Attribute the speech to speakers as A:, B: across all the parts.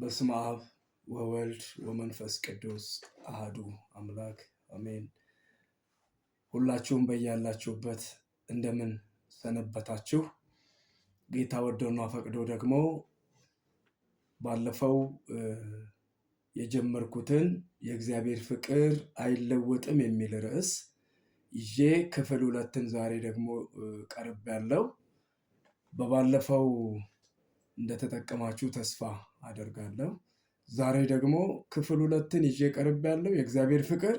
A: በስመ አብ ወወልድ ወመንፈስ ቅዱስ አሐዱ አምላክ አሜን። ሁላችሁም በያላችሁበት እንደምን ሰነበታችሁ? ጌታ ወዶና ፈቅዶ ደግሞ ባለፈው የጀመርኩትን የእግዚአብሔር ፍቅር አይለወጥም የሚል ርዕስ ይዤ ክፍል 2ን ዛሬ ደግሞ ቀርቤያለሁ። በባለፈው እንደተጠቀማችሁ ተስፋ አደርጋለሁ። ዛሬ ደግሞ ክፍል 2ን ይዤ ቀርቤያለሁ። የእግዚአብሔር ፍቅር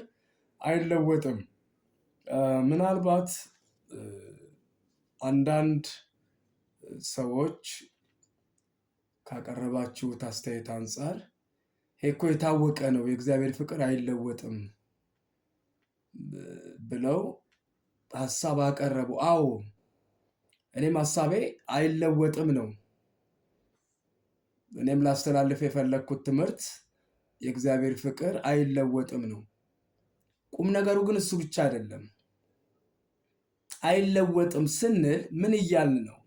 A: አይለወጥም። ምናልባት አንዳንድ ሰዎች ካቀረባችሁት አስተያየት አንጻር ይሄ እኮ የታወቀ ነው የእግዚአብሔር ፍቅር አይለወጥም ብለው ሐሳብ አቀረቡ። አዎ እኔም ሐሳቤ አይለወጥም ነው። እኔም ላስተላልፍ የፈለግኩት ትምህርት የእግዚአብሔር ፍቅር አይለወጥም ነው። ቁም ነገሩ ግን እሱ ብቻ አይደለም። አይለወጥም ስንል ምን እያልን ነው?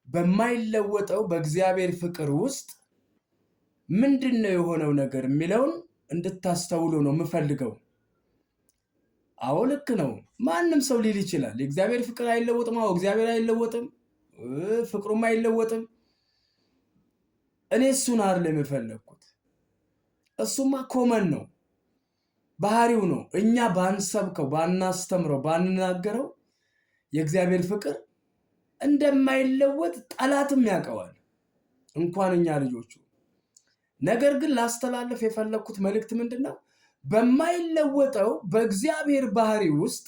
A: በማይለወጠው በእግዚአብሔር ፍቅር ውስጥ ምንድን ነው የሆነው ነገር የሚለውን እንድታስተውሉ ነው የምፈልገው። አዎ ልክ ነው። ማንም ሰው ሊል ይችላል የእግዚአብሔር ፍቅር አይለወጥም። አዎ እግዚአብሔር አይለወጥም፣ ፍቅሩም አይለወጥም። እኔ እሱን አይደለም የፈለግኩት። እሱማ ኮመን ነው፣ ባህሪው ነው። እኛ ባንሰብከው፣ ባናስተምረው፣ ባንናገረው የእግዚአብሔር ፍቅር እንደማይለወጥ ጠላትም ያውቀዋል፣ እንኳን እኛ ልጆቹ። ነገር ግን ላስተላልፍ የፈለግኩት መልእክት ምንድን ነው? በማይለወጠው በእግዚአብሔር ባህሪ ውስጥ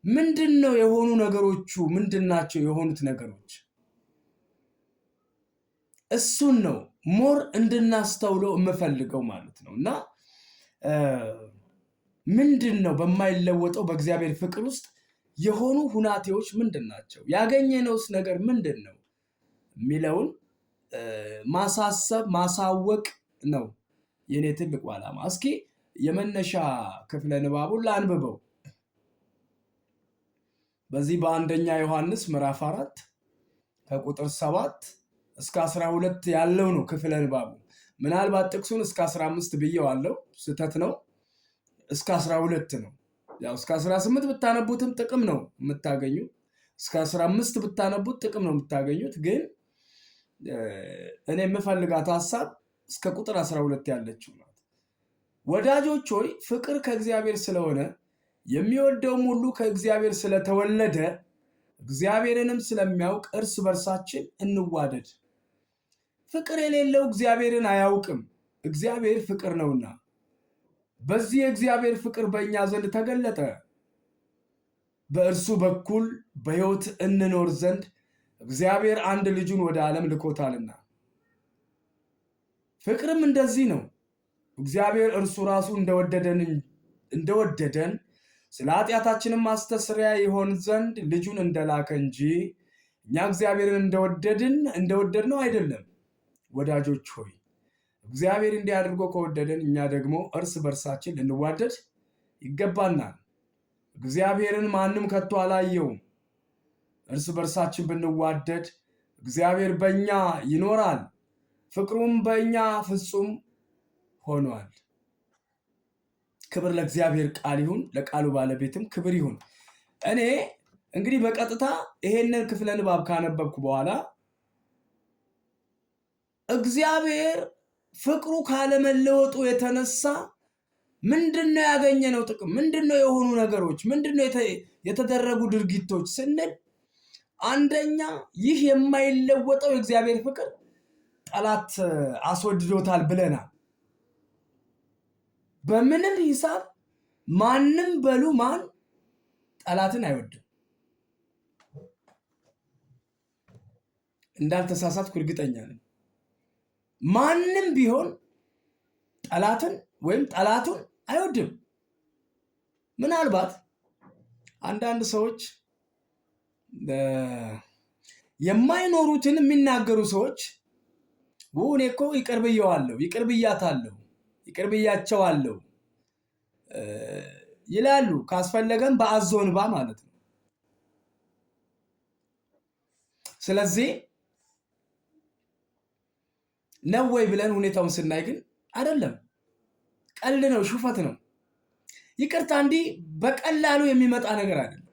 A: ምንድን ነው የሆኑ ነገሮቹ? ምንድን ናቸው የሆኑት ነገሮች? እሱን ነው ሞር እንድናስተውለው የምፈልገው ማለት ነው። እና ምንድን ነው በማይለወጠው በእግዚአብሔር ፍቅር ውስጥ የሆኑ ሁናቴዎች ምንድን ናቸው? ያገኘነውስ ነገር ምንድን ነው የሚለውን ማሳሰብ ማሳወቅ ነው የኔ ትልቁ ዓላማ። እስኪ የመነሻ ክፍለ ንባቡን ላንብበው። በዚህ በአንደኛ ዮሐንስ ምዕራፍ 4 ከቁጥር 7 እስከ 12 ያለው ነው ክፍለ ንባቡ። ምናልባት ጥቅሱን እስከ 15 ብየዋለሁ፣ ስህተት ነው። እስከ 12 ነው። ያው እስከ 18 ብታነቡትም ጥቅም ነው የምታገኙ፣ እስከ 15 ብታነቡት ጥቅም ነው የምታገኙት። ግን እኔ የምፈልጋት ሐሳብ እስከ ቁጥር 12 ያለችው ናት። ወዳጆች ሆይ ፍቅር ከእግዚአብሔር ስለሆነ የሚወደውም ሁሉ ከእግዚአብሔር ስለተወለደ እግዚአብሔርንም ስለሚያውቅ እርስ በርሳችን እንዋደድ። ፍቅር የሌለው እግዚአብሔርን አያውቅም፣ እግዚአብሔር ፍቅር ነውና። በዚህ የእግዚአብሔር ፍቅር በእኛ ዘንድ ተገለጠ፣ በእርሱ በኩል በሕይወት እንኖር ዘንድ እግዚአብሔር አንድ ልጁን ወደ ዓለም ልኮታልና። ፍቅርም እንደዚህ ነው፣ እግዚአብሔር እርሱ ራሱ እንደወደደን ስለ ኃጢአታችንም ማስተስሪያ ይሆን ዘንድ ልጁን እንደላከ እንጂ እኛ እግዚአብሔርን እንደወደድነው አይደለም። ወዳጆች ሆይ እግዚአብሔር እንዲህ አድርጎ ከወደደን እኛ ደግሞ እርስ በርሳችን ልንዋደድ ይገባናል። እግዚአብሔርን ማንም ከቶ አላየውም። እርስ በርሳችን ብንዋደድ እግዚአብሔር በእኛ ይኖራል፣ ፍቅሩም በእኛ ፍጹም ሆኗል። ክብር ለእግዚአብሔር ቃል ይሁን፣ ለቃሉ ባለቤትም ክብር ይሁን። እኔ እንግዲህ በቀጥታ ይሄንን ክፍለ ንባብ ካነበብኩ በኋላ እግዚአብሔር ፍቅሩ ካለመለወጡ የተነሳ ምንድነው ያገኘነው ጥቅም? ምንድነው የሆኑ ነገሮች? ምንድነው የተደረጉ ድርጊቶች ስንል፣ አንደኛ ይህ የማይለወጠው የእግዚአብሔር ፍቅር ጠላት አስወድዶታል ብለናል። በምንም ሂሳብ ማንም በሉ ማን ጠላትን አይወድም። እንዳልተሳሳትኩ እርግጠኛ ነኝ። ማንም ቢሆን ጠላትን ወይም ጠላቱን አይወድም። ምናልባት አንዳንድ ሰዎች የማይኖሩትን የሚናገሩ ሰዎች እኔ እኮ ይቅር ብየዋለሁ፣ ይቅር ብያታለሁ፣ ይቅር ብያቸዋለሁ ይላሉ። ካስፈለገም በአዞ እንባ ማለት ነው። ስለዚህ ነው ወይ ብለን ሁኔታውን ስናይ ግን አይደለም። ቀልድ ነው፣ ሹፈት ነው። ይቅርታ እንዲህ በቀላሉ የሚመጣ ነገር አይደለም።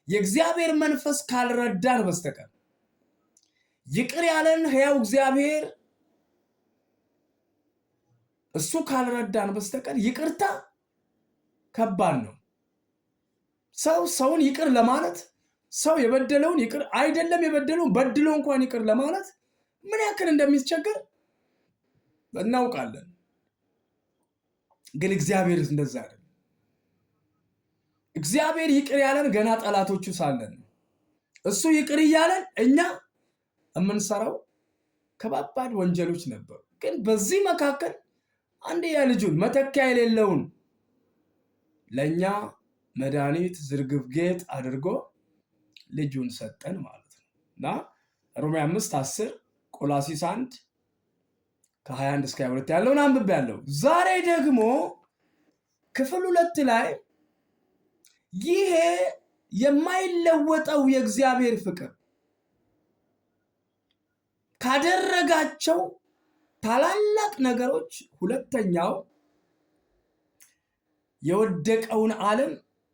A: የእግዚአብሔር መንፈስ ካልረዳን በስተቀር ይቅር ያለን ሕያው እግዚአብሔር እሱ ካልረዳን በስተቀር ይቅርታ ከባድ ነው። ሰውን ይቅር ለማለት ሰው የበደለውን ይቅር አይደለም የበደለውን በድሎ እንኳን ይቅር ለማለት ምን ያክል እንደሚስቸገር እናውቃለን። ግን እግዚአብሔር እንደዛ አይደለም። እግዚአብሔር ይቅር ያለን ገና ጠላቶቹ ሳለን ነው። እሱ ይቅር እያለን እኛ የምንሰራው ከባባድ ወንጀሎች ነበሩ። ግን በዚህ መካከል አንድያ ልጁን መተኪያ የሌለውን ለኛ መድኃኒት ዝርግፍ ጌጥ አድርጎ ልጁን ሰጠን ማለት ነው። እና ሮሜ 5:10 ቆላሲስ 1 ከ21 እስከ 22 ያለውን አንብቤያለሁ። ዛሬ ደግሞ ክፍል 2 ላይ ይሄ የማይለወጠው የእግዚአብሔር ፍቅር ካደረጋቸው ታላላቅ ነገሮች ሁለተኛው የወደቀውን ዓለም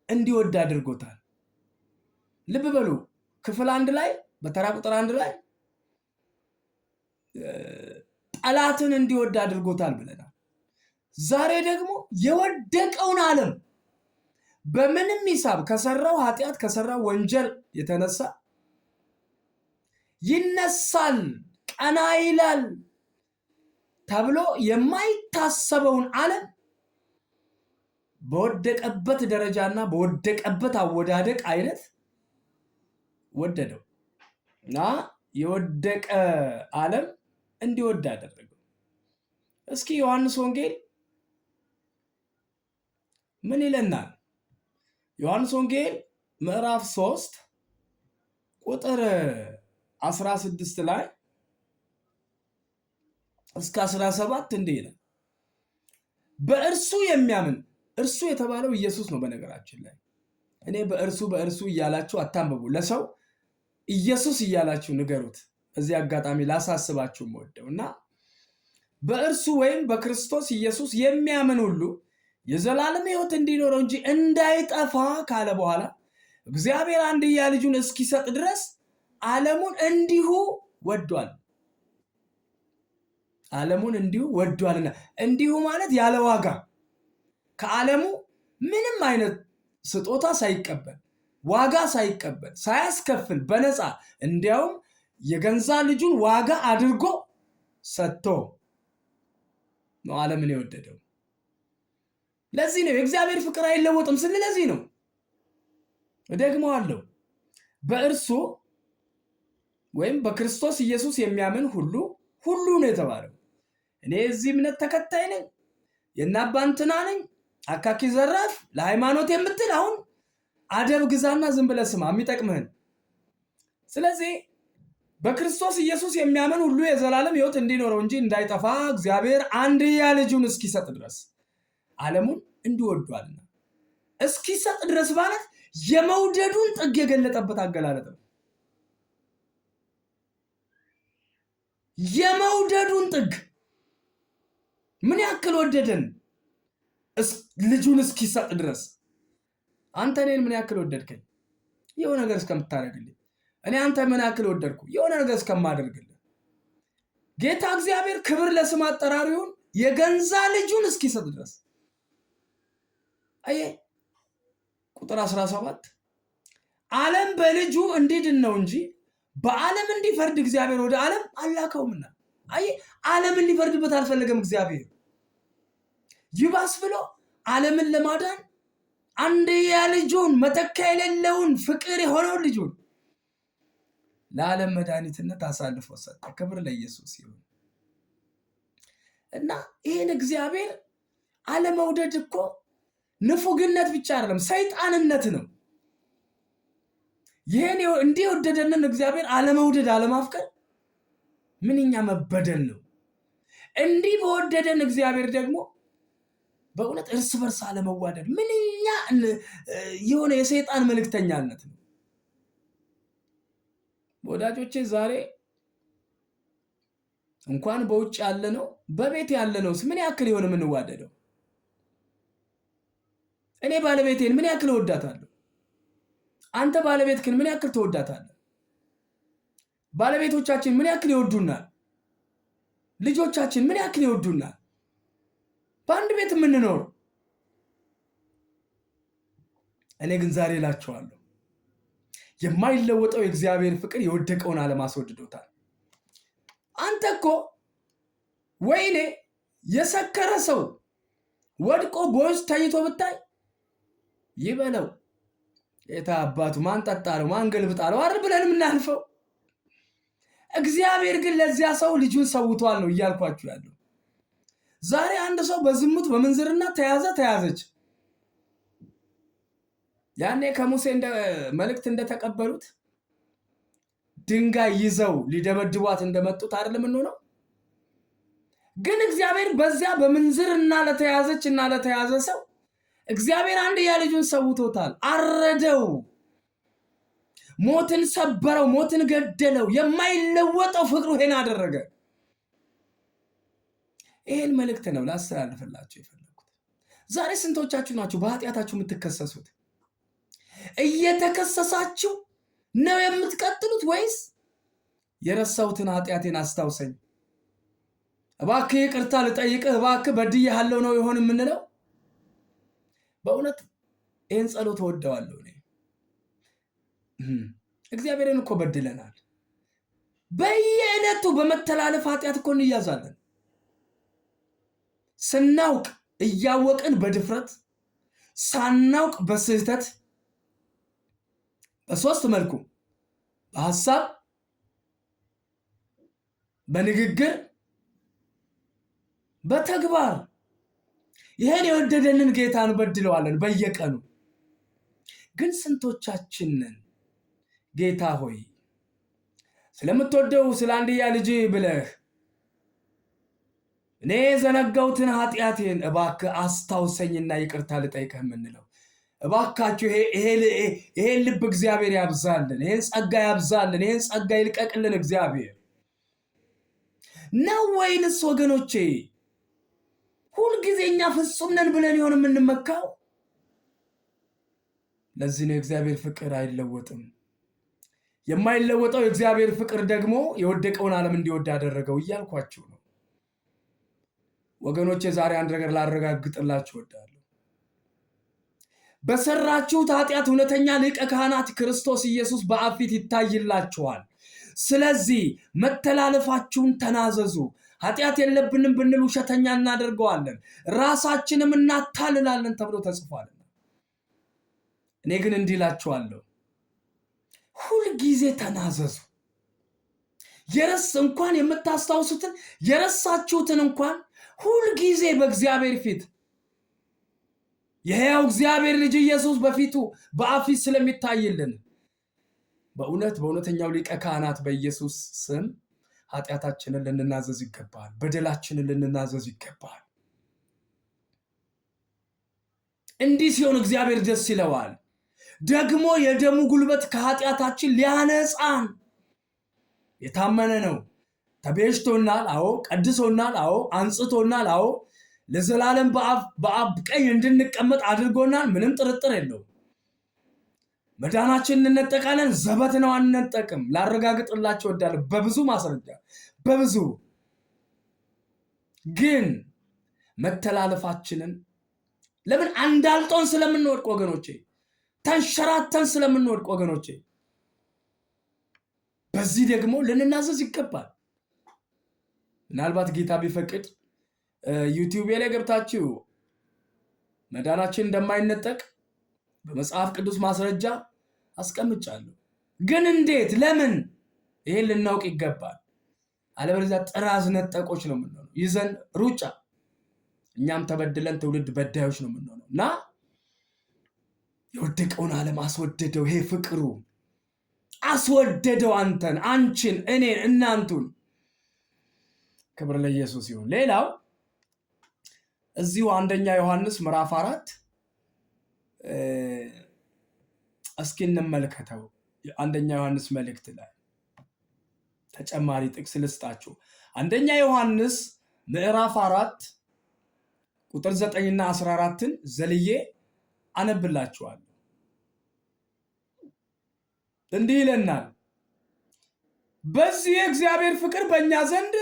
A: እንዲወድ አድርጎታል። ልብ በሉ ክፍል 1 ላይ በተራ ቁጥር 1 ላይ ጠላትን እንዲወድ አድርጎታል ብለናል። ዛሬ ደግሞ የወደቀውን ዓለም በምንም ሂሳብ ከሰራው ኃጢአት ከሰራው ወንጀል የተነሳ ይነሳል፣ ቀና ይላል ተብሎ የማይታሰበውን ዓለም በወደቀበት ደረጃና በወደቀበት አወዳደቅ አይነት ወደደው እና የወደቀ ዓለም እንዲወድ አደረገው። እስኪ ዮሐንስ ወንጌል ምን ይለናል? ዮሐንስ ወንጌል ምዕራፍ 3 ቁጥር 16 ላይ እስከ 17 እንዲህ ይላል። በእርሱ የሚያምን እርሱ የተባለው ኢየሱስ ነው። በነገራችን ላይ እኔ በእርሱ እያላችሁ አታንብቡ። ለሰው ኢየሱስ እያላችሁ ንገሩት። እዚህ አጋጣሚ ላሳስባችሁ የምወደው እና በእርሱ ወይም በክርስቶስ ኢየሱስ የሚያምን ሁሉ የዘላለም ሕይወት እንዲኖረው እንጂ እንዳይጠፋ ካለ በኋላ እግዚአብሔር አንድያ ልጁን እስኪሰጥ ድረስ ዓለሙን እንዲሁ ወዷል። ዓለሙን እንዲሁ ወዷልና፣ እንዲሁ ማለት ያለ ዋጋ ከዓለሙ ምንም አይነት ስጦታ ሳይቀበል ዋጋ ሳይቀበል ሳያስከፍል በነፃ እንዲያውም የገንዛ ልጁን ዋጋ አድርጎ ሰጥቶ ነው ዓለምን የወደደው። ለዚህ ነው የእግዚአብሔር ፍቅር አይለወጥም ስል ለዚህ ነው። እደግመዋለሁ። በእርሱ ወይም በክርስቶስ ኢየሱስ የሚያምን ሁሉ ነው የተባለው። እኔ እዚህ እምነት ተከታይ ነኝ፣ የእናባ እንትና ነኝ፣ አካኪ ዘራፍ ለሃይማኖት የምትል አሁን አደብ ግዛና ዝም ብለህ ስማ የሚጠቅምህን። ስለዚህ በክርስቶስ ኢየሱስ የሚያምን ሁሉ የዘላለም ሕይወት እንዲኖረው እንጂ እንዳይጠፋ እግዚአብሔር አንድያ ልጁን እስኪሰጥ ድረስ ዓለሙን እንዲወዷልና። እስኪሰጥ ድረስ ማለት የመውደዱን ጥግ የገለጠበት አገላለጥ ነው። የመውደዱን ጥግ ምን ያክል ወደደን ልጁን እስኪሰጥ ድረስ። አንተ እኔን ምን ያክል ወደድከኝ? የሆነ ነገር እስከምታደርግልኝ። እኔ አንተ ምን ያክል ወደድኩ? የሆነ ነገር እስከማደርግልህ። ጌታ እግዚአብሔር ክብር ለስም አጠራሩ ይሁን የገንዛ ልጁን እስኪሰጥ ድረስ። አየ ቁጥር 17 ዓለም በልጁ እንዲድን ነው እንጂ በዓለም እንዲፈርድ እግዚአብሔር ወደ ዓለም አላከውምና። አየ ዓለምን ሊፈርድበት አልፈለገም እግዚአብሔር። ይባስ ብሎ ዓለምን ለማዳን አንድያ ልጁን መተኪያ የሌለውን ፍቅር የሆነውን ልጁን ለዓለም መድኃኒትነት አሳልፎ ሰጠ። ክብር ለኢየሱስ ይሁን። እና ይህን እግዚአብሔር አለመውደድ እኮ ንፉግነት ብቻ አይደለም፣ ሰይጣንነት ነው። ይህን እንዲህ ወደደንን እግዚአብሔር አለመውደድ አለማፍቀር ምንኛ መበደል ነው። እንዲህ በወደደን እግዚአብሔር ደግሞ በእውነት እርስ በርስ አለመዋደድ ምንኛ የሆነ የሰይጣን መልእክተኛነት ነው። ወዳጆቼ ዛሬ እንኳን በውጭ ያለ ነው በቤት ያለ ነው ምን ያክል ይሆን የምንዋደደው? እኔ ባለቤቴን ምን ያክል እወዳታለሁ? አንተ ባለቤትህን ምን ያክል ትወዳታለህ? ባለቤቶቻችን ምን ያክል ይወዱናል? ልጆቻችን ምን ያክል ይወዱናል? በአንድ ቤት የምንኖር። እኔ ግን ዛሬ እላችኋለሁ የማይለወጠው የእግዚአብሔር ፍቅር የወደቀውን ዓለም አስወድዶታል። አንተ እኮ ወይኔ የሰከረ ሰው ወድቆ ቦይስ ተኝቶ ብታይ ይበለው ጌታ አባቱ ማን ጠጣለው ማን ገልብጣለው አይደል ብለን የምናልፈው። እግዚአብሔር ግን ለዚያ ሰው ልጁን ሰውቷል ነው እያልኳችሁ ያለው። ዛሬ አንድ ሰው በዝሙት በመንዝርና ተያዘች። ያኔ ከሙሴ መልእክት እንደተቀበሉት ድንጋይ ይዘው ሊደበድቧት እንደመጡት አይደለም ነው። ግን እግዚአብሔር በዚያ በመንዝርና ለተያዘችና ለተያዘ ሰው እግዚአብሔር አንድያ ልጁን ሰውቶታል፣ አረደው፣ ሞትን ሰበረው፣ ሞትን ገደለው። የማይለወጠው ፍቅሩ ይሄን አደረገ። ይሄን መልእክት ነው ላስተላልፍላችሁ የፈለኩት። ዛሬ ስንቶቻችሁ ናችሁ በኃጢአታችሁ የምትከሰሱት? እየተከሰሳችሁ ነው የምትቀጥሉት ወይስ የረሳሁትን ኃጢአቴን አስታውሰኝ፣ እባክህ ይቅርታ ልጠይቅህ፣ እባክህ በድዬሃለሁ ነው ይሆን የምንለው? በእውነት ይህን ጸሎት እወደዋለሁ። እኔ እግዚአብሔርን እኮ በድለናል። በየዕለቱ በመተላለፍ ኃጢአት እኮ እንያዛለን። ስናውቅ እያወቅን በድፍረት ሳናውቅ በስህተት በሶስት መልኩ በሐሳብ በንግግር በተግባር ይሄን የወደደንን ጌታን በድለዋለን በየቀኑ። ግን ስንቶቻችንን ጌታ ሆይ ስለምትወደው ስለ አንድያ ልጅ ብለህ እኔ ዘነጋውትን ኃጢአቴን እባክህ አስታውሰኝና ይቅርታ ልጠይቅህ የምንለው? እባካችሁ ይሄን ልብ እግዚአብሔር ያብዛልን፣ ይሄን ጸጋ ያብዛልን፣ ይሄን ጸጋ ይልቀቅልን እግዚአብሔር ነው። ወይንስ ወገኖቼ ሁልጊዜ እኛ ፍጹም ነን ብለን ይሆን የምንመካው? ለዚህ ነው የእግዚአብሔር ፍቅር አይለወጥም። የማይለወጠው የእግዚአብሔር ፍቅር ደግሞ የወደቀውን ዓለም እንዲወድ ያደረገው እያልኳችሁ ነው ወገኖቼ። ዛሬ አንድ ነገር ላረጋግጥላችሁ እወዳለሁ። በሰራችሁት ኃጢአት እውነተኛ ሊቀ ካህናት ክርስቶስ ኢየሱስ በአብ ፊት ይታይላችኋል። ስለዚህ መተላለፋችሁን ተናዘዙ። ኃጢአት የለብንም ብንል ውሸተኛ እናደርገዋለን፣ ራሳችንም እናታልላለን ተብሎ ተጽፏል። እኔ ግን እንዲህ እላችኋለሁ፣ ሁልጊዜ ተናዘዙ። እንኳን የምታስታውሱትን የረሳችሁትን እንኳን ሁልጊዜ በእግዚአብሔር ፊት የሕያው እግዚአብሔር ልጅ ኢየሱስ በፊቱ በአብ ፊት ስለሚታይልን በእውነተኛው ሊቀ ካህናት በኢየሱስ ስም ኃጢአታችንን ልንናዘዝ ይገባል። በደላችንን ልንናዘዝ ይገባል። እንዲህ ሲሆን እግዚአብሔር ደስ ይለዋል። ደግሞ የደሙ ጉልበት ከኃጢአታችን ሊያነጻን የታመነ ነው። ተቤዥቶናል፣ አዎ። ቀድሶናል፣ አዎ። አንጽቶናል፣ አዎ። ለዘላለም በአብ ቀኝ እንድንቀመጥ አድርጎናል። ምንም ጥርጥር የለውም። መዳናችን እንነጠቃለን፣ ዘበት ነው አንነጠቅም። ላረጋግጥላችሁ እወዳለሁ በብዙ ማስረጃ በብዙ። ግን መተላለፋችንን ለምን አንዳልጦን ስለምንወድቅ ወገኖቼ፣ ተንሸራተን ስለምንወድቅ ወገኖቼ፣ በዚህ ደግሞ ልንናዘዝ ይገባል። ምናልባት ጌታ ቢፈቅድ ዩቲዩብ ላይ ገብታችሁ መዳናችን እንደማይነጠቅ በመጽሐፍ ቅዱስ ማስረጃ አስቀምጫለሁ። ግን እንዴት ለምን ይሄን ልናውቅ ይገባል። አለበለዚያ ጥራዝ ነጠቆች ነው የምንሆነው፣ ይዘን ሩጫ፣ እኛም ተበድለን ትውልድ በዳዮች ነው የምንሆነው። እና የወደቀውን ዓለም አስወደደው። ይሄ ፍቅሩ አስወደደው፣ አንተን፣ አንቺን፣ እኔን፣ እናንቱን። ክብር ለኢየሱስ ይሁን። ሌላው እዚሁ አንደኛ ዮሐንስ ምዕራፍ 4 እስኪ እንመልከተው። አንደኛ ዮሐንስ መልእክት ላይ ተጨማሪ ጥቅስ ልስጣችሁ። አንደኛ ዮሐንስ ምዕራፍ 4 ቁጥር 9 እና 14ን ዘልዬ አነብላችኋለሁ። እንዲህ ይለናል፣ በዚህ የእግዚአብሔር ፍቅር በእኛ ዘንድ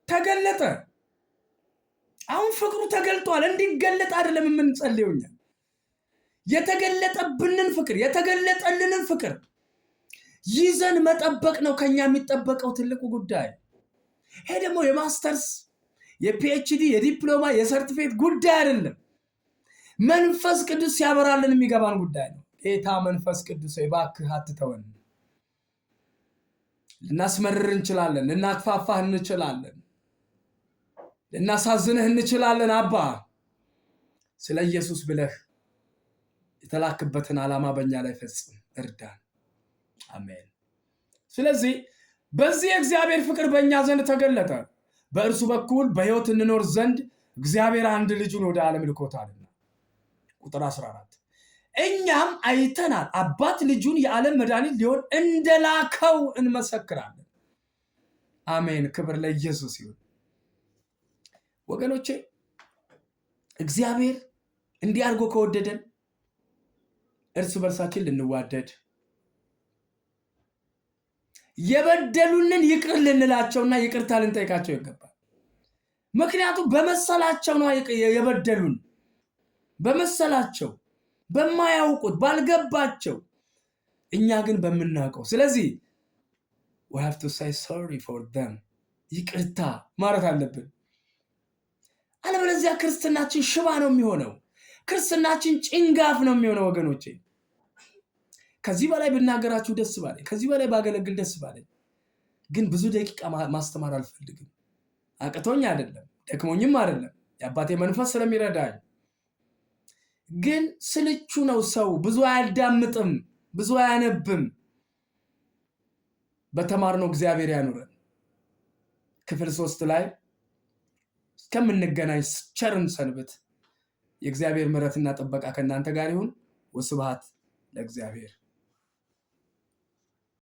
A: ተገለጠ። አሁን ፍቅሩ ተገልጧል። እንዲገለጥ አይደለም የምንጸልየው እኛ። የተገለጠብንን ፍቅር የተገለጠልንን ፍቅር ይዘን መጠበቅ ነው ከኛ የሚጠበቀው ትልቁ ጉዳይ። ይሄ ደግሞ የማስተርስ የፒኤችዲ የዲፕሎማ የሰርቲፊኬት ጉዳይ አይደለም። መንፈስ ቅዱስ ሲያበራልን የሚገባን ጉዳይ ነው። ጌታ መንፈስ ቅዱስ እባክህ አትተወን። ልናስመርር እንችላለን፣ ልናክፋፋህ እንችላለን፣ ልናሳዝንህ እንችላለን። አባ ስለ ኢየሱስ ብለህ የተላክበትን ዓላማ በእኛ ላይ ፈጽም፣ እርዳን። አሜን። ስለዚህ በዚህ የእግዚአብሔር ፍቅር በእኛ ዘንድ ተገለጠ፣ በእርሱ በኩል በሕይወት እንኖር ዘንድ እግዚአብሔር አንድ ልጁን ወደ ዓለም ልኮታልና። ቁጥር 14 እኛም አይተናል፣ አባት ልጁን የዓለም መድኃኒት ሊሆን እንደላከው እንመሰክራለን። አሜን። ክብር ለኢየሱስ ይሁን። ወገኖቼ እግዚአብሔር እንዲህ አድርጎ ከወደደን እርስ በርሳችን ልንዋደድ፣ የበደሉንን ይቅር ልንላቸውና ይቅርታ ልንጠይቃቸው ይገባል። ምክንያቱም በመሰላቸው ነው የበደሉን፣ በመሰላቸው በማያውቁት ባልገባቸው፣ እኛ ግን በምናውቀው። ስለዚህ we have to say sorry for them፣ ይቅርታ ማለት አለብን። አለበለዚያ ክርስትናችን ሽባ ነው የሚሆነው፣ ክርስትናችን ጭንጋፍ ነው የሚሆነው። ወገኖቼ ከዚህ በላይ ብናገራችሁ ደስ ባለኝ፣ ከዚህ በላይ ባገለግል ደስ ባለኝ፣ ግን ብዙ ደቂቃ ማስተማር አልፈልግም። አቅቶኝ አይደለም፣ ደክሞኝም አይደለም፣ የአባቴ መንፈስ ስለሚረዳኝ። ግን ስልቹ ነው ሰው፣ ብዙ አያዳምጥም፣ ብዙ አያነብም። በተማርነው እግዚአብሔር ያኑረን። ክፍል 3 ላይ እስከምንገናኝ ቸርን ሰንብት። የእግዚአብሔር ምሕረትና ጥበቃ ከእናንተ ጋር ይሁን። ወስብሐት ለእግዚአብሔር።